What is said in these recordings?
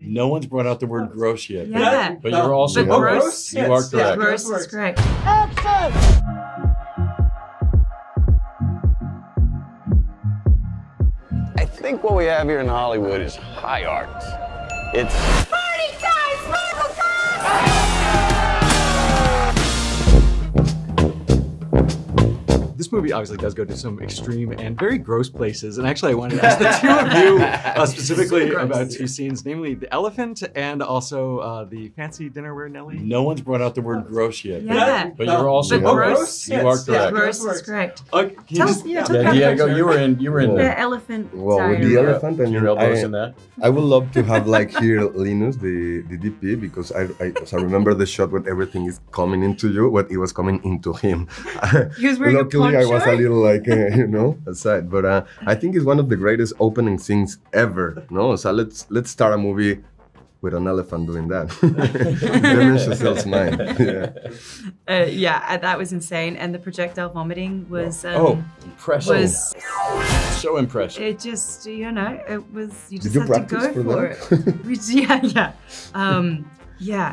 No one's brought out the word gross yet. Yeah. But you're also gross. You are correct. Yeah, gross is correct. I think what we have here in Hollywood is high art. It's Party time! Sparkle time! This movie obviously does go to some extreme and very gross places, and actually I wanted to ask the two of you specifically about two scenes, namely the elephant and also the fancy dinnerware Nellie. No one's brought out the word gross yet. Yeah. But you're also gross. You are correct. Yeah, gross is correct. Diego, you were in the elephant. Well, with the elephant, and your elbows in that. I would love to have like here Linus, the DP, because I remember the shot when everything is coming into you, when it was coming into him. He was wearing Luckily, I was a little like aside, but I think it's one of the greatest opening scenes ever. No, so let's start a movie with an elephant doing that. Damien Chazelle's mind. That was insane, and the projectile vomiting was impressive. So impressive. It just, it was, you just Did you have to practice go for it.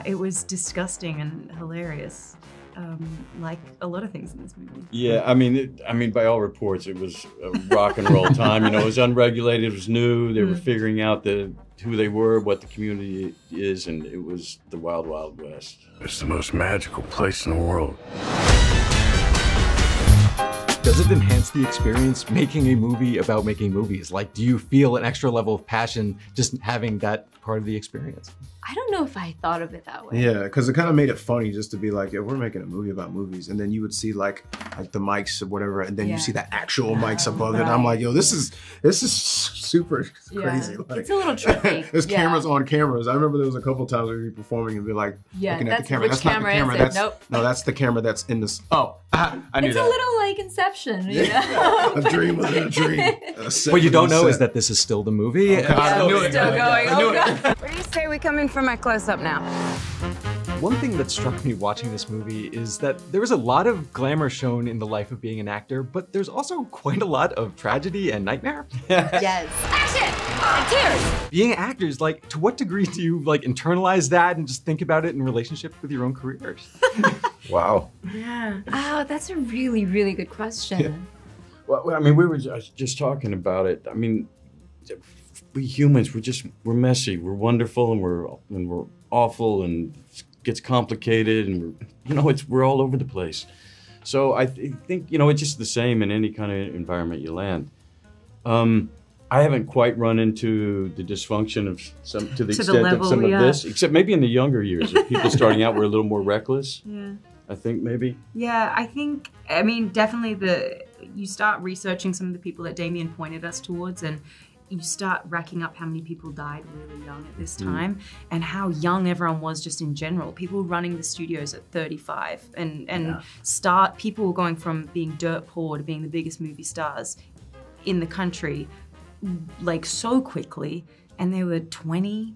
It was disgusting and hilarious. Like a lot of things in this movie. Yeah, I mean, by all reports, it was a rock and roll time. It was unregulated, it was new. They were figuring out who they were, what the community is, and it was the wild, wild west. It's the most magical place in the world. Does it enhance the experience making a movie about making movies? Like, do you feel an extra level of passion just having that part of the experience? I don't know if I thought of it that way. Yeah, because it kind of made it funny just to be like, yeah, we're making a movie about movies, and then you would see like the mics or whatever, and then you see the actual mics above it. And I'm like, yo, this is super crazy. Like, it's a little tricky. There's cameras on cameras. I remember there was a couple times where we'd be performing and be like, looking at the camera. That's not the camera. That's nope. No, that's the camera that's in this. Oh, I knew it's that. a little like Inception, you know? A dream within a dream. What you don't know is that this is still the movie. Okay. I knew it. Still going. Oh, God. Where do you say we come in for my close-up now? One thing that struck me watching this movie is that there was a lot of glamour shown in the life of being an actor, but there's also quite a lot of tragedy and nightmare. Yes. Action! And tears! Being actors, like, to what degree do you like internalize that and just think about it in relationship with your own careers? Wow. Yeah. Oh, that's a really, really good question. Yeah. Well, I mean, we were just talking about it. I mean, we humans, we're messy, we're wonderful, and we're awful, and it gets complicated, and we're all over the place. So I think it's just the same in any kind of environment you land. I haven't quite run into the dysfunction of to the extent of some of this, except maybe in the younger years, if people starting out were a little more reckless. Yeah. I think maybe. Yeah, I mean, definitely you start researching some of the people that Damien pointed us towards, and you start racking up how many people died really young at this time and how young everyone was just in general. People running the studios at 35 and people were going from being dirt poor to being the biggest movie stars in the country like so quickly, and they were 20,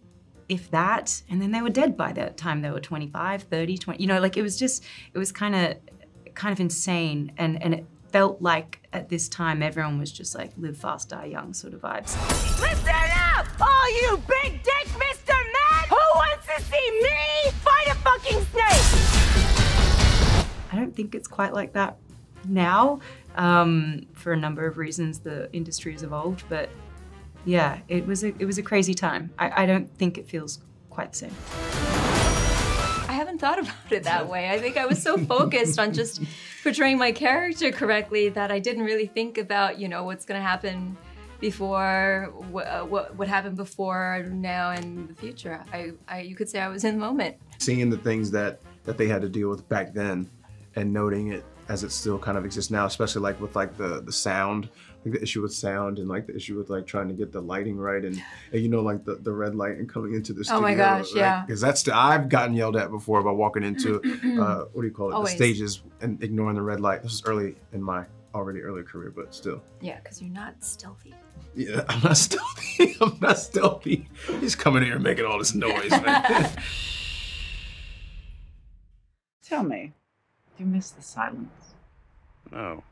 if that, and then they were dead by that time. They were 25, 30, 20, it was kind of insane, and it felt like at this time everyone was just like live fast, die young sort of vibes. Listen up, all you big dick Mr. Man! Who wants to see me fight a fucking snake? I don't think it's quite like that now. For a number of reasons, the industry has evolved, but yeah, it was a crazy time. I don't think it feels quite the same. I haven't thought about it that way. I think I was so focused on just portraying my character correctly that I didn't really think about, what's gonna happen before, what happened before, now, and the future. You could say I was in the moment. Seeing the things that they had to deal with back then and noting it as it still kind of exists now, especially like with like the sound, like the issue with sound and like the issue with like trying to get the lighting right and like the red light and coming into the studio. Oh my gosh, yeah. Because I've gotten yelled at before about walking into, what do you call it? Always. The stages and ignoring the red light. This is early in my already early career, but still. Yeah, because you're not stealthy. Yeah, I'm not stealthy. I'm not stealthy. He's coming here and making all this noise, man. Tell me, do you miss the silence? No.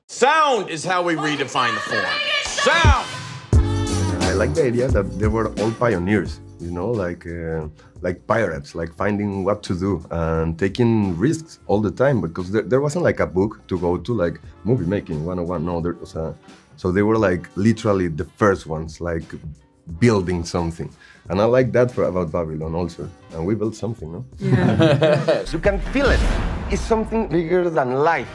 Sound is how we redefine the form. Sound! I like the idea that they were all pioneers, you know, like pirates, like finding what to do and taking risks all the time, because there wasn't like a book to go to, like movie making 101. No, there was a, so they were like literally the first ones, like building something. And I like that about Babylon also. And we built something, no? Yeah. You can feel it. It's something bigger than life.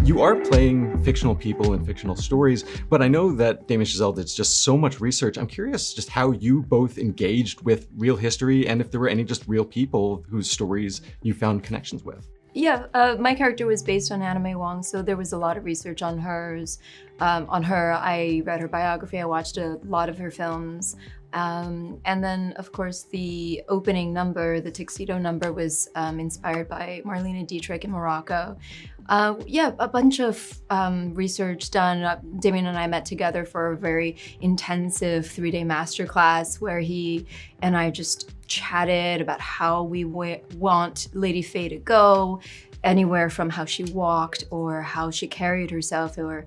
You are playing fictional people and fictional stories, but I know that Damien Chazelle did just so much research. I'm curious just how you both engaged with real history and if there were any just real people whose stories you found connections with. Yeah, my character was based on Anna May Wong, so there was a lot of research on hers. On her, I read her biography, I watched a lot of her films. And then, of course, the opening number, the tuxedo number, was inspired by Marlene Dietrich in Morocco. Yeah, a bunch of research done. Damien and I met together for a very intensive 3-day masterclass where he and I just chatted about how we want Lady Fay to go, anywhere from how she walked or how she carried herself or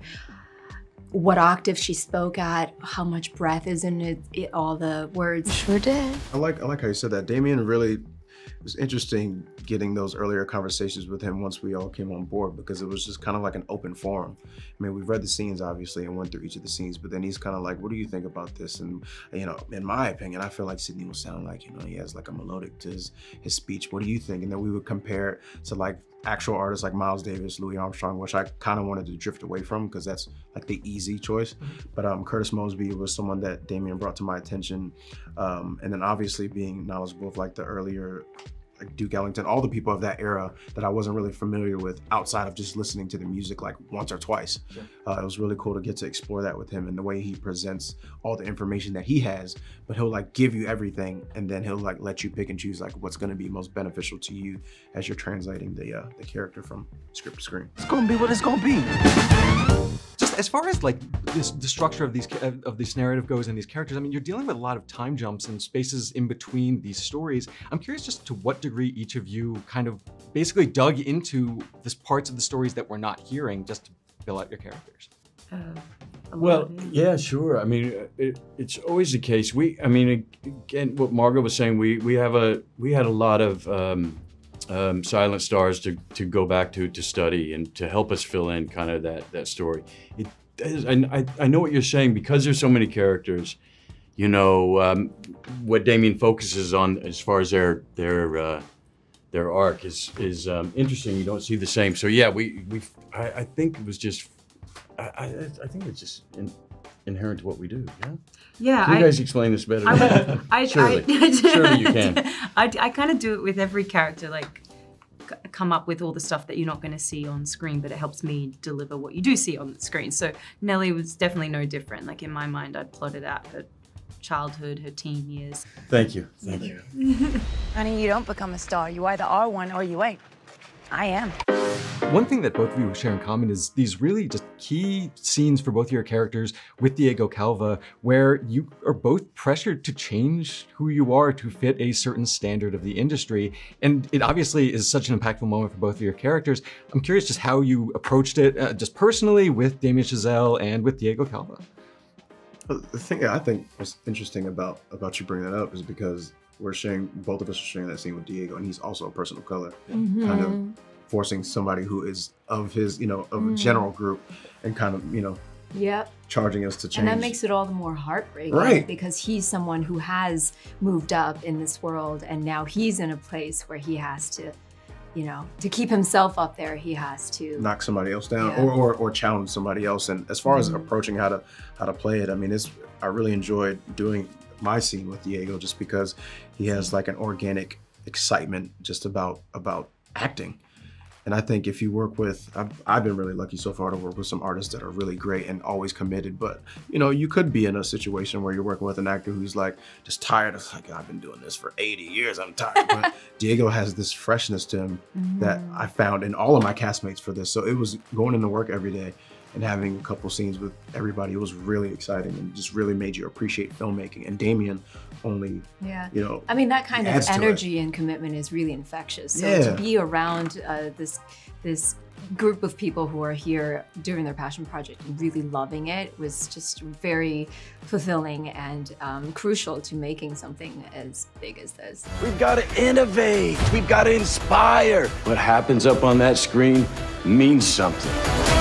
what octave she spoke at, how much breath is in it, all the words. Sure did. I like how you said that. Damien really, it was interesting getting those earlier conversations with him once we all came on board, because it was just kind of like an open forum. I mean, we've read the scenes obviously and went through each of the scenes, but then he's kind of like, what do you think about this? And, you know, in my opinion, I feel like Sidney will sound like, you know, he has like a melodic to his speech. What do you think? And then we would compare it to like actual artists like Miles Davis, Louis Armstrong, which I kind of wanted to drift away from because that's like the easy choice. But Curtis Mosby was someone that Damien brought to my attention. And then obviously being knowledgeable of like the earlier like Duke Ellington, all the people of that era that I wasn't really familiar with outside of just listening to the music like once or twice. Sure. It was really cool to get to explore that with him and the way he presents all the information that he has, but he'll like give you everything and then he'll like let you pick and choose like what's gonna be most beneficial to you as you're translating the character from script to screen. It's gonna be what it's gonna be. Just as far as like the structure of this narrative goes and these characters, I mean, you're dealing with a lot of time jumps and spaces in between these stories. I'm curious just to what degree each of you kind of basically dug into this parts of the stories that we're not hearing just to fill out your characters. Well, yeah, sure. I mean, it's always the case. I mean, again, what Margot was saying, we had a lot of silent stars to go back to study and to help us fill in kind of that story. I know what you're saying, because there's so many characters. You know, what Damien focuses on as far as their arc is interesting. You don't see the same. So yeah, I think it was just I think it's just inherent to what we do. Yeah. Yeah. Can you guys explain this better? Surely you can. I kind of do it with every character, like come up with all the stuff that you're not going to see on screen, but it helps me deliver what you do see on the screen. So Nellie was definitely no different. Like in my mind, I plotted out her childhood, her teen years. Thank you. Thank you. Honey, you don't become a star. You either are one or you ain't. I am. One thing that both of you share in common is these really just key scenes for both of your characters with Diego Calva, where you are both pressured to change who you are to fit a certain standard of the industry. And it obviously is such an impactful moment for both of your characters. I'm curious just how you approached it, just personally with Damien Chazelle and with Diego Calva. The thing I think was interesting about you bringing that up is because both of us are sharing that scene with Diego, and he's also a person of color, kind of forcing somebody who is of his, you know, of a general group, and kind of, you know, charging us to change. And that makes it all the more heartbreaking, right? Because he's someone who has moved up in this world, and now he's in a place where he has to, you know, to keep himself up there, he has to knock somebody else down, or challenge somebody else. And as far as approaching how to play it, I mean, I really enjoyed doing my scene with Diego just because he has like an organic excitement just about acting. And I think if you work with, I've been really lucky so far to work with some artists that are really great and always committed, but you know, you could be in a situation where you're working with an actor who's like just tired of like, I've been doing this for 80 years, I'm tired. But Diego has this freshness to him that I found in all of my castmates for this. So it was going into work every day and having a couple scenes with everybody, it was really exciting and just really made you appreciate filmmaking. And Damien only, you know, I mean, that kind of adds to it. energy and commitment is really infectious. So Yeah. to be around this group of people who are here doing their passion project and really loving it was just very fulfilling and crucial to making something as big as this. We've got to innovate. We've got to inspire. What happens up on that screen means something.